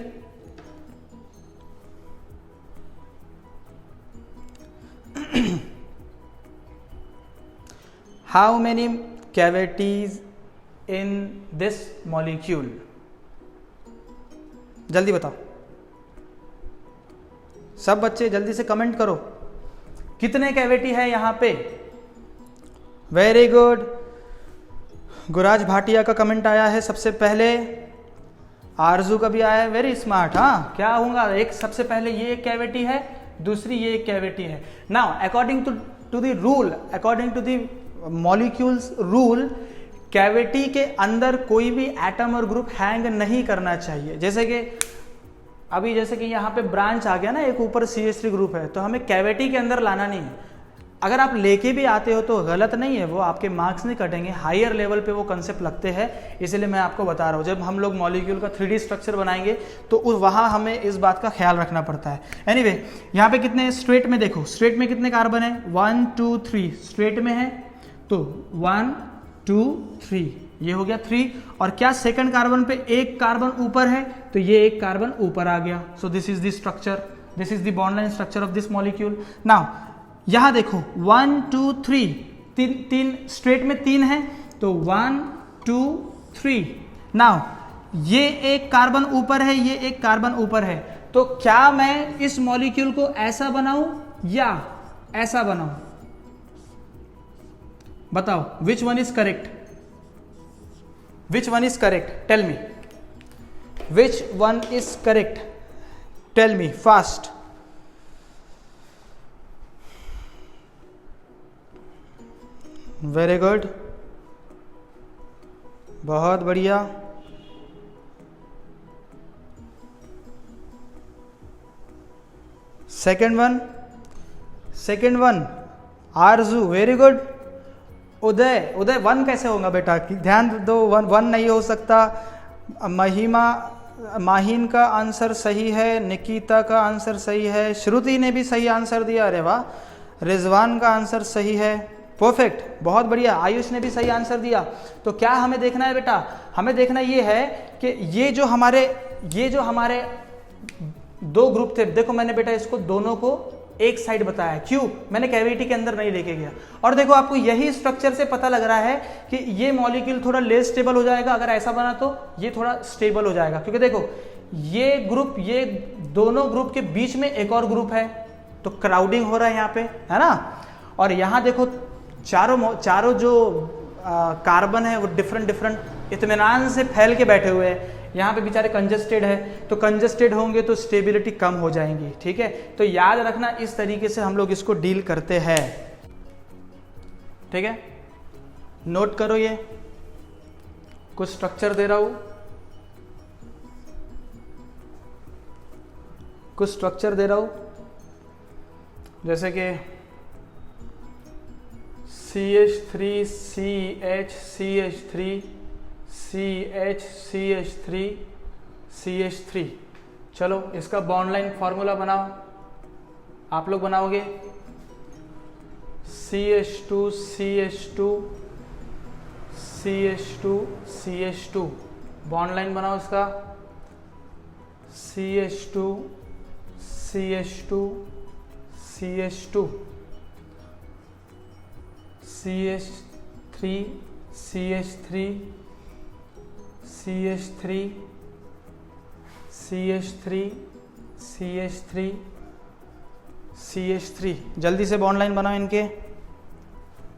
How many cavities in this molecule? जल्दी बताओ, सब बच्चे जल्दी से कमेंट करो, कितने कैविटी है यहां पे? Very good. गुराज भाटिया का कमेंट आया है सबसे पहले, आरजू का भी आया है, वेरी स्मार्ट। हाँ क्या होगा? एक सबसे पहले ये एक कैविटी है, दूसरी ये एक कैविटी है। Now according to the rule, according to the molecules rule, cavity के अंदर कोई भी एटम और ग्रुप हैंग नहीं करना चाहिए। जैसे कि अभी जैसे कि यहाँ पे ब्रांच आ गया ना, एक ऊपर CH3 ग्रुप है, तो हमें कैविटी के अंदर लाना नहीं है। अगर आप लेके भी आते हो तो गलत नहीं है, वो आपके मार्क्स नहीं कटेंगे, हायर लेवल पे वो कंसेप्ट लगते हैं, इसलिए मैं आपको बता रहा हूँ। जब हम लोग मॉलिक्यूल का 3D स्ट्रक्चर बनाएंगे तो वहाँ हमें इस बात का ख्याल रखना पड़ता है। एनीवे, यहाँ पे कितने स्ट्रेट में देखो, स्ट्रेट में कितने कार्बन है, 1 2 3 स्ट्रेट में है, तो 1 2 3 ये हो गया 3। और क्या सेकंड कार्बन पे एक कार्बन ऊपर है, तो ये एक कार्बन ऊपर आ गया। So this is the structure, this is the bond line structure of this molecule. Now यहां देखो 1 2 3 तीन स्ट्रेट में 3 है, तो 1 2 3। नाउ ये एक कार्बन ऊपर है, ये एक कार्बन ऊपर है, तो क्या मैं इस मॉलिक्यूल को ऐसा बनाऊं या ऐसा बनाऊं? बताओ, which one is correct, which one is correct, tell me, which one is correct, tell me fast. Very good, बहुत बढ़िया। Second one Arzoo, very good. Uday, Uday 1 कैसे होगा बेटा, ध्यान दो, 1 नहीं हो सकता। माहीन का आंसर सही है, निकिता का आंसर सही है, श्रुति ने भी सही आंसर दिया, अरे वाह। रिजवान का आंसर सही है, परफेक्ट, बहुत बढ़िया। आयुष ने भी सही आंसर दिया। तो क्या हमें देखना है बेटा, हमें देखना ये है कि ये जो हमारे 2 ग्रुप थे, देखो मैंने बेटा इसको दोनों को एक साइड बताया, क्यों, मैंने कैविटी के अंदर नहीं लेके गया। और देखो आपको यही स्ट्रक्चर से पता लग रहा है कि ये मॉलिक्यूल थोड़ा लेस स्टेबल हो जाएगा, अगर ऐसा बना तो ये थोड़ा स्टेबल हो जाएगा, क्योंकि देखो ये ग्रुप, ये दोनों ग्रुप के बीच में एक और ग्रुप है, तो क्राउडिंग हो रहा है यहाँ पे, है ना। और यहाँ देखो चारों जो कार्बन है वो डिफरेंट इत्मीनान से फैल के बैठे हुए हैं, यहाँ पे बेचारे कंजस्टेड है, तो कंजस्टेड होंगे तो स्टेबिलिटी कम हो जाएंगी, ठीक है। तो याद रखना, इस तरीके से हम लोग इसको डील करते हैं, ठीक है। नोट करो, ये कुछ स्ट्रक्चर दे रहा हूं, कुछ स्ट्रक्चर दे रहा हूं, जैसे कि CH3 CH CH3 CH CH3 CH3। चलो इसका बॉन्ड लाइन फॉर्मूला बनाओ, आप लोग बनाओगे। CH2 CH2 CH2 CH2, bond line बनाओ इसका। CH2 CH2 CH2 CH3 CH3 CH3 CH3 CH3 CH3। जल्दी से बॉन्ड लाइन बनाओ इनके,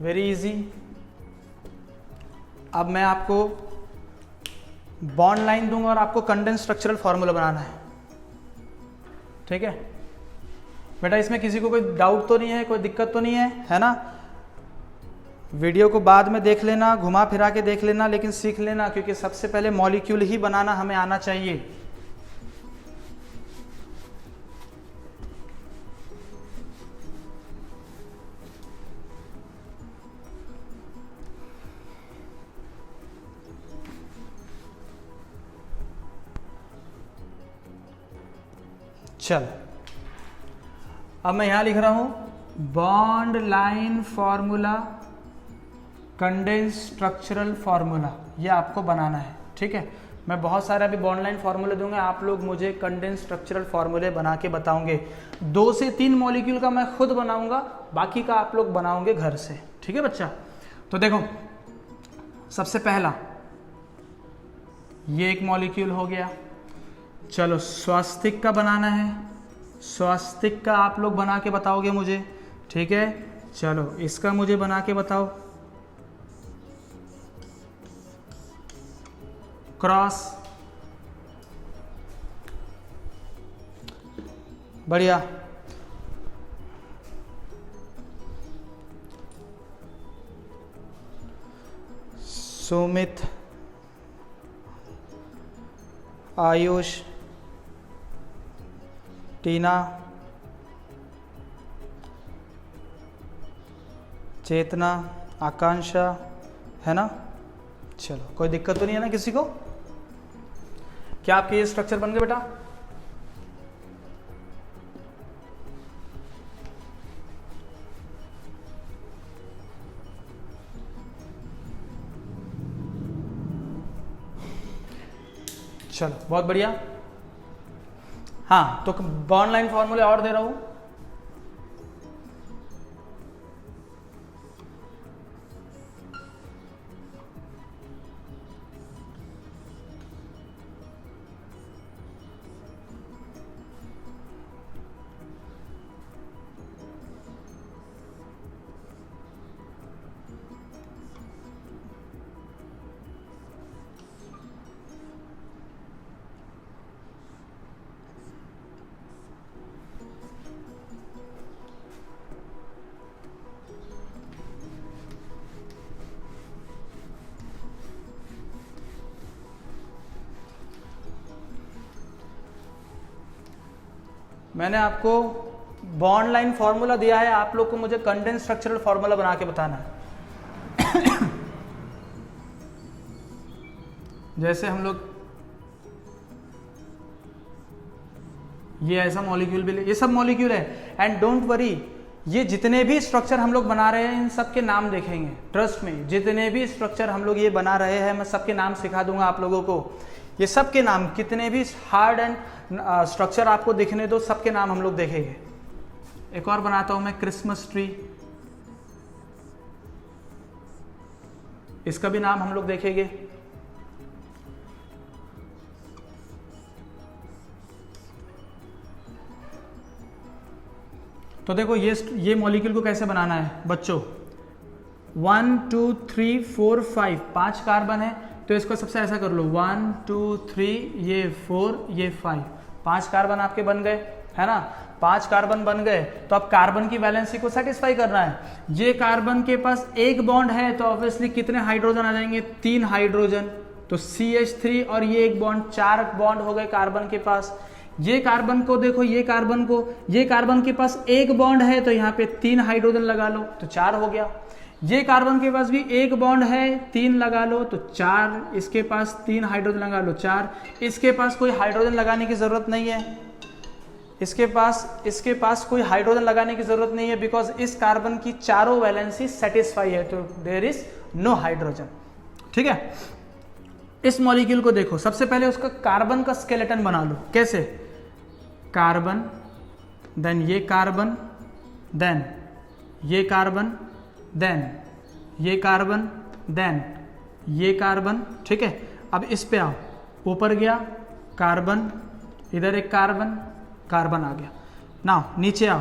वेरी इजी। अब मैं आपको बॉन्ड लाइन दूंगा और आपको कंडेंस स्ट्रक्चरल फॉर्मूला बनाना है, ठीक है बेटा। इसमें किसी को कोई डाउट तो नहीं है, कोई दिक्कत तो नहीं है ना। वीडियो को बाद में देख लेना, घुमा फिरा के देख लेना, लेकिन सीख लेना, क्योंकि सबसे पहले मॉलिक्यूल ही बनाना हमें आना चाहिए। चल, अब मैं यहां लिख रहा हूं bond line formula, condense structural formula, ये आपको बनाना है, ठीक है। मैं बहुत सारे अभी बॉन्ड लाइन फॉर्मूले दूंगा, आप लोग मुझे कंडेंस स्ट्रक्चरल फॉर्मूले बना के बताओगे। 2 से 3 मॉलिक्यूल का मैं खुद बनाऊंगा, बाकी का आप लोग बनाओगे घर से, ठीक है बच्चा। तो देखो, सबसे पहला ये एक मॉलिक्यूल हो गया। चलो स्वास्तिक का बनाना है, स्वास्तिक का आप लोग बना के बताओगे मुझे, ठीक है। चलो इसका मुझे बना के बताओ, क्रॉस, बढ़िया। सुमित, आयुष, टीना, चेतना, आकांक्षा, है ना। चलो कोई दिक्कत तो नहीं है ना किसी को? क्या आपके ये स्ट्रक्चर बन गए बेटा? चलो बहुत बढ़िया। हाँ तो बॉन्ड लाइन फॉर्मूले और दे रहा हूं। मैंने आपको बॉन्ड लाइन फॉर्मूला दिया है, आप लोग को मुझे कंडेंस स्ट्रक्चरल फॉर्मूला बना के बताना है। जैसे हम लोग ये ऐसा मॉलिक्यूल भी ले, ये सब मॉलिक्यूल है। एंड डोंट वरी, ये जितने भी स्ट्रक्चर हम लोग बना रहे हैं इन सब के नाम देखेंगे। ट्रस्ट में, जितने भी स्ट्रक्चर हम लोग ये बना रहे हैं मैं सबके नाम सिखा दूंगा आप लोगों को। ये सब के नाम, कितने भी हार्ड एंड स्ट्रक्चर आपको दिखने दो, सबके नाम हम लोग देखेंगे। एक और बनाता हूं मैं, क्रिसमस ट्री, इसका भी नाम हम लोग देखेंगे। तो देखो ये मॉलिक्यूल को कैसे बनाना है बच्चों। 1 2 3 4 5 5 कार्बन है, तो इसको सबसे ऐसा कर लो 1 2 3, ये 4, ये 5, 5 कार्बन आपके बन गए, है ना। 5 कार्बन बन गए, तो अब कार्बन की वैलेंसी को सेटिस्फाई करना है। ये कार्बन के पास एक बॉन्ड है, तो ऑब्वियसली कितने हाइड्रोजन आ जाएंगे? 3 हाइड्रोजन, तो CH3 और ये एक बॉन्ड, 4 बॉन्ड हो गए कार्बन के पास। ये कार्बन को देखो, ये कार्बन के पास एक बॉन्ड है, तो यहाँ पे 3 हाइड्रोजन लगा लो, तो 4 हो गया। ये कार्बन के पास भी एक बॉन्ड है, 3 लगा लो तो 4, इसके पास 3 हाइड्रोजन लगा लो 4, इसके पास कोई हाइड्रोजन लगाने की जरूरत नहीं है, इसके पास कोई हाइड्रोजन लगाने की जरूरत नहीं है, बिकॉज इस कार्बन की चारों वैलेंसी सेटिस्फाई है, तो देयर इज नो हाइड्रोजन। ठीक है, इस मॉलिक्यूल को देखो, सबसे पहले उसका कार्बन का स्केलेटन बना लो। कैसे? कार्बन, देन ये कार्बन, देन ये कार्बन, देन ये कार्बन, देन ये कार्बन। ठीक है, अब इस पे आओ, ऊपर गया कार्बन, इधर एक कार्बन, कार्बन आ गया। नाउ नीचे आओ,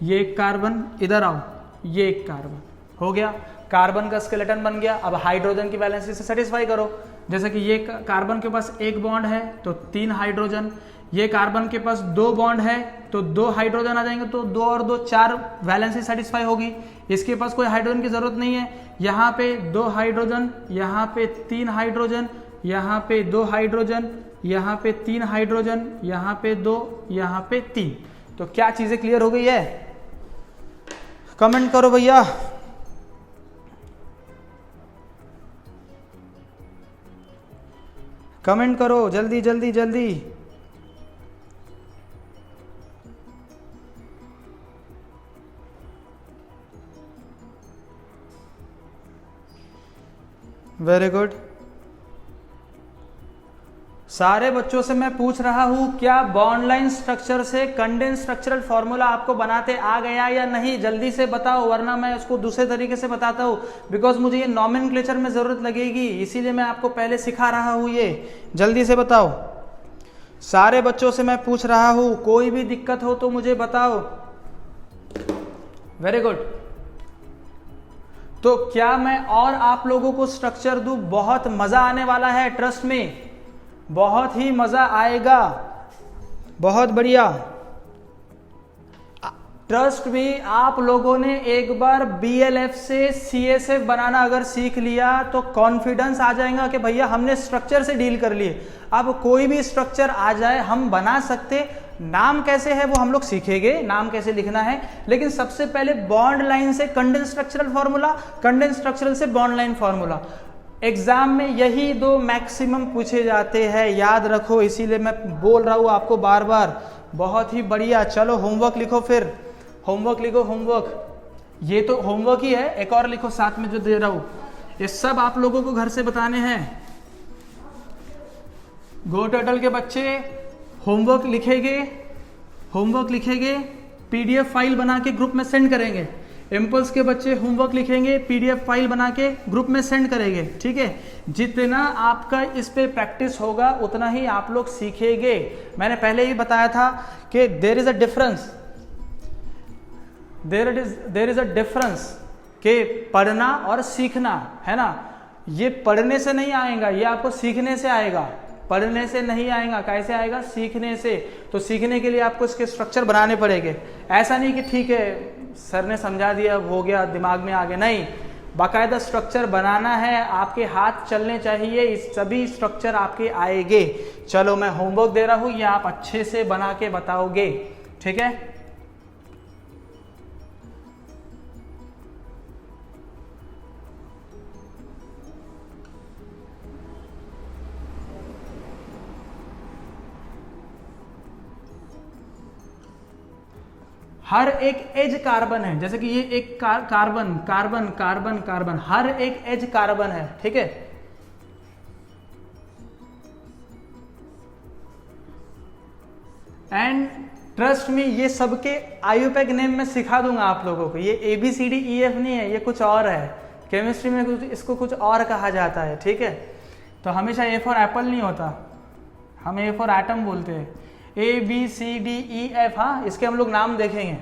ये एक कार्बन, इधर आओ, ये एक कार्बन, हो गया। कार्बन का स्केलेटन बन गया। अब हाइड्रोजन की वैलेंसी से सेटिस्फाई करो। जैसे कि ये कार्बन के पास एक बॉन्ड है, तो 3 हाइड्रोजन, ये कार्बन के पास 2 बॉन्ड है, तो 2 हाइड्रोजन आ जाएंगे, तो 2 और 2 4 वैलेंसी सेटिस्फाई होगी। इसके पास कोई हाइड्रोजन की जरूरत नहीं है। यहाँ पे 2 हाइड्रोजन, यहाँ पे 3 हाइड्रोजन, यहाँ पे 2 हाइड्रोजन, यहाँ पे 3 हाइड्रोजन, यहाँ पे 2, यहाँ पे 3। तो क्या चीजें क्लियर हो गई है? कमेंट करो भैया। कमेंट करो जल्दी जल्दी जल्दी। Very good. सारे बच्चों से मैं पूछ रहा हूं, क्या बॉन्ड लाइन स्ट्रक्चर से कंडेंस स्ट्रक्चरल फॉर्मूला आपको बनाते आ गया या नहीं? जल्दी से बताओ, वरना मैं उसको दूसरे तरीके से बताता हूं, बिकॉज मुझे ये नॉमेनक्लेचर में जरूरत लगेगी, इसीलिए मैं आपको पहले सिखा रहा हूं। ये जल्दी से बताओ, सारे बच्चों से मैं पूछ रहा हूं, कोई भी दिक्कत हो तो मुझे बताओ। Very good. तो क्या मैं और आप लोगों को स्ट्रक्चर दूं? बहुत मजा आने वाला है, ट्रस्ट में, बहुत ही मजा आएगा। बहुत बढ़िया, ट्रस्ट में। आप लोगों ने एक बार BLF से CSF बनाना अगर सीख लिया तो कॉन्फिडेंस आ जाएगा कि भैया हमने स्ट्रक्चर से डील कर लिए। अब कोई भी स्ट्रक्चर आ जाए हम बना सकते, नाम कैसे है वो हम लोग सीखेंगे, नाम कैसे लिखना है, लेकिन सबसे पहले बॉन्ड लाइन से condense structural formula, condense structural से बॉन्ड लाइन फॉर्मूला। एग्जाम में यही दो मैक्सिमम पूछे जाते हैं, याद रखो, इसीलिए मैं बोल रहा हूं आपको बार बार। बहुत ही बढ़िया। चलो होमवर्क लिखो, फिर होमवर्क लिखो, होमवर्क, ये तो होमवर्क ही है, एक और लिखो साथ में जो दे रहा हूं, ये सब आप लोगों को घर से बताने हैं। गो टर्टल के बच्चे होमवर्क लिखेंगे, होमवर्क लिखेंगे, पीडीएफ फाइल बना के ग्रुप में सेंड करेंगे। इम्पल्स के बच्चे होमवर्क लिखेंगे, पीडीएफ फाइल बना के ग्रुप में सेंड करेंगे, ठीक है। जितना आपका इस पे प्रैक्टिस होगा उतना ही आप लोग सीखेंगे। मैंने पहले ही बताया था कि there is a difference, there is a difference कि पढ़ना और सीखना, है ना। ये पढ़ने से नहीं आएगा, ये आपको सीखने से आएगा, पढ़ने से नहीं आएगा। कैसे आएगा? सीखने से। तो सीखने के लिए आपको इसके स्ट्रक्चर बनाने पड़ेंगे। ऐसा नहीं कि ठीक है सर ने समझा दिया, हो गया, दिमाग में आ गया, नहीं, बाकायदा स्ट्रक्चर बनाना है, आपके हाथ चलने चाहिए, इस सभी स्ट्रक्चर आपके आएंगे। चलो मैं होमवर्क दे रहा हूं, ये आप अच्छे से बना के बताओगे, ठीक है। हर एक एज कार्बन है, जैसे कि ये एक कार्बन कार्बन कार्बन कार्बन, हर एक एज कार्बन है, ठीक है। एंड ट्रस्ट में ये सबके आयुपैक नेम में सिखा दूंगा आप लोगों को। ये ABCDEF नहीं है, ये कुछ और है। केमिस्ट्री में इसको कुछ और कहा जाता है, ठीक है। तो हमेशा A फॉर एप्पल नहीं होता, हम A फॉर एटम बोलते हैं। ABCDEF, हाँ, इसके हम लोग नाम देखेंगे।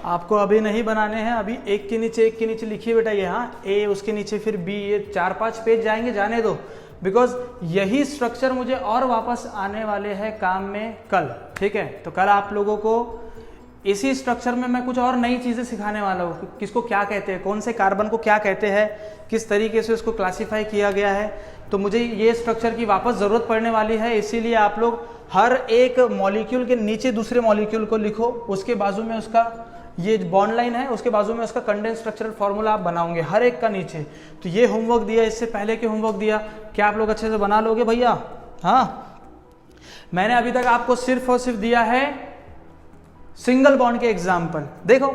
आपको अभी नहीं बनाने हैं, अभी एक के नीचे लिखिए बेटा ये, हाँ, A, उसके नीचे फिर B, ये 4-5 पेज जाएंगे, जाने दो, बिकॉज यही स्ट्रक्चर मुझे और वापस आने वाले हैं काम में कल, ठीक है। तो कल आप लोगों को इसी स्ट्रक्चर में मैं कुछ और नई चीजें सिखाने वाला हूँ, किसको क्या कहते हैं, कौन से कार्बन को क्या कहते हैं, किस तरीके से उसको क्लासीफाई किया गया है। तो मुझे ये स्ट्रक्चर की वापस जरूरत पड़ने वाली है, इसीलिए आप लोग हर एक मॉलिक्यूल के नीचे दूसरे मॉलिक्यूल को लिखो, उसके बाजू में उसका ये बॉन्ड लाइन है, उसके बाजू में उसका कंडेंस स्ट्रक्चरल फॉर्मूला आप बनाओगे हर एक का नीचे। तो ये होमवर्क दिया, इससे पहले के होमवर्क दिया, क्या आप लोग अच्छे से बना लोगे भैया? हाँ, मैंने अभी तक आपको सिर्फ और सिर्फ दिया है सिंगल बॉन्ड के एग्जाम्पल। देखो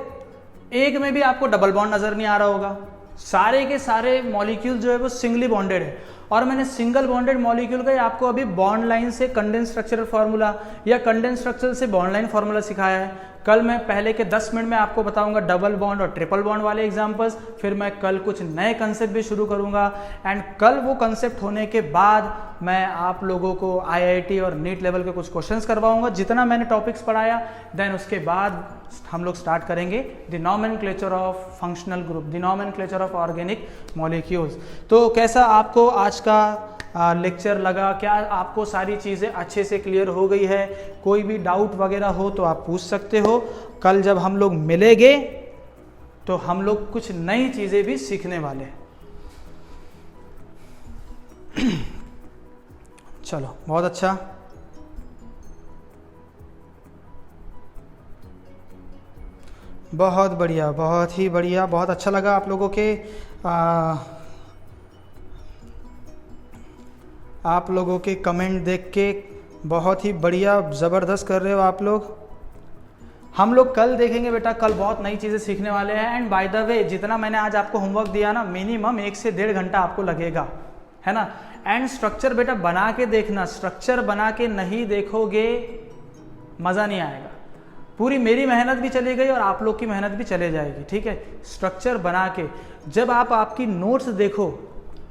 एक में भी आपको डबल बॉन्ड नजर नहीं आ रहा होगा, सारे के सारे मॉलिक्यूल जो है वो सिंगली बॉन्डेड है। और मैंने सिंगल बॉन्डेड मॉलिक्यूल का आपको अभी बॉन्ड लाइन से कंडेंस स्ट्रक्चरल फार्मूला या कंडेंस स्ट्रक्चर से बॉन्ड लाइन फार्मूला सिखाया है। कल मैं पहले के 10 मिनट में आपको बताऊंगा डबल बॉन्ड और ट्रिपल बॉन्ड वाले एग्जांपल्स, फिर मैं कल कुछ नए कंसेप्ट भी शुरू करूंगा एंड कल वो कंसेप्ट होने के बाद मैं आप लोगों को IIT और नीट लेवल के कुछ क्वेश्चंस करवाऊंगा जितना मैंने टॉपिक्स पढ़ाया। देन उसके बाद हम लोग स्टार्ट करेंगे the nomenclature of functional group, the nomenclature of organic molecules. तो कैसा आपको आज का लेक्चर लगा? क्या आपको सारी चीज़ें अच्छे से क्लियर हो गई है? कोई भी डाउट वगैरह हो तो आप पूछ सकते हो। कल जब हम लोग मिलेंगे तो हम लोग कुछ नई चीज़ें भी सीखने वाले हैं। चलो, बहुत अच्छा। बहुत बढ़िया, बहुत ही बढ़िया, बहुत अच्छा लगा आप लोगों के आप लोगों के कमेंट देख के। बहुत ही बढ़िया, ज़बरदस्त कर रहे हो आप लोग। हम लोग कल देखेंगे बेटा, कल बहुत नई चीज़ें सीखने वाले हैं। एंड बाय द वे, जितना मैंने आज आपको होमवर्क दिया ना, मिनिमम 1 से 1.5 घंटा आपको लगेगा, है ना। एंड स्ट्रक्चर बेटा बना के देखना, स्ट्रक्चर बना के नहीं देखोगे मज़ा नहीं आएगा। पूरी मेरी मेहनत भी चली गई और आप लोग की मेहनत भी चले जाएगी, ठीक है। स्ट्रक्चर बना के जब आप आपकी नोट्स देखो,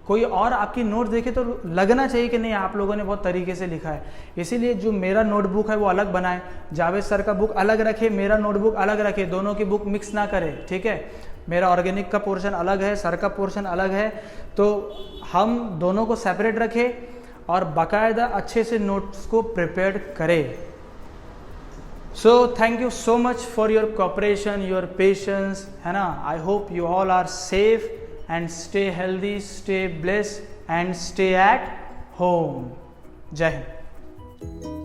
कोई और आपकी नोट देखे तो लगना चाहिए कि नहीं आप लोगों ने बहुत तरीके से लिखा है। इसीलिए जो मेरा नोटबुक है वो अलग बनाए, जावेद सर का बुक अलग रखे, मेरा नोटबुक अलग रखे, दोनों की बुक मिक्स ना करे, ठीक है। मेरा ऑर्गेनिक का पोर्शन अलग है, सर का पोर्शन अलग है, तो हम दोनों को सेपरेट रखें और बाकायदा अच्छे से नोट्स को प्रिपेयर करें। So thank you so much for your cooperation, your patience, है ना। I hope you all are safe and stay healthy, stay blessed and stay at home. Jai Hind.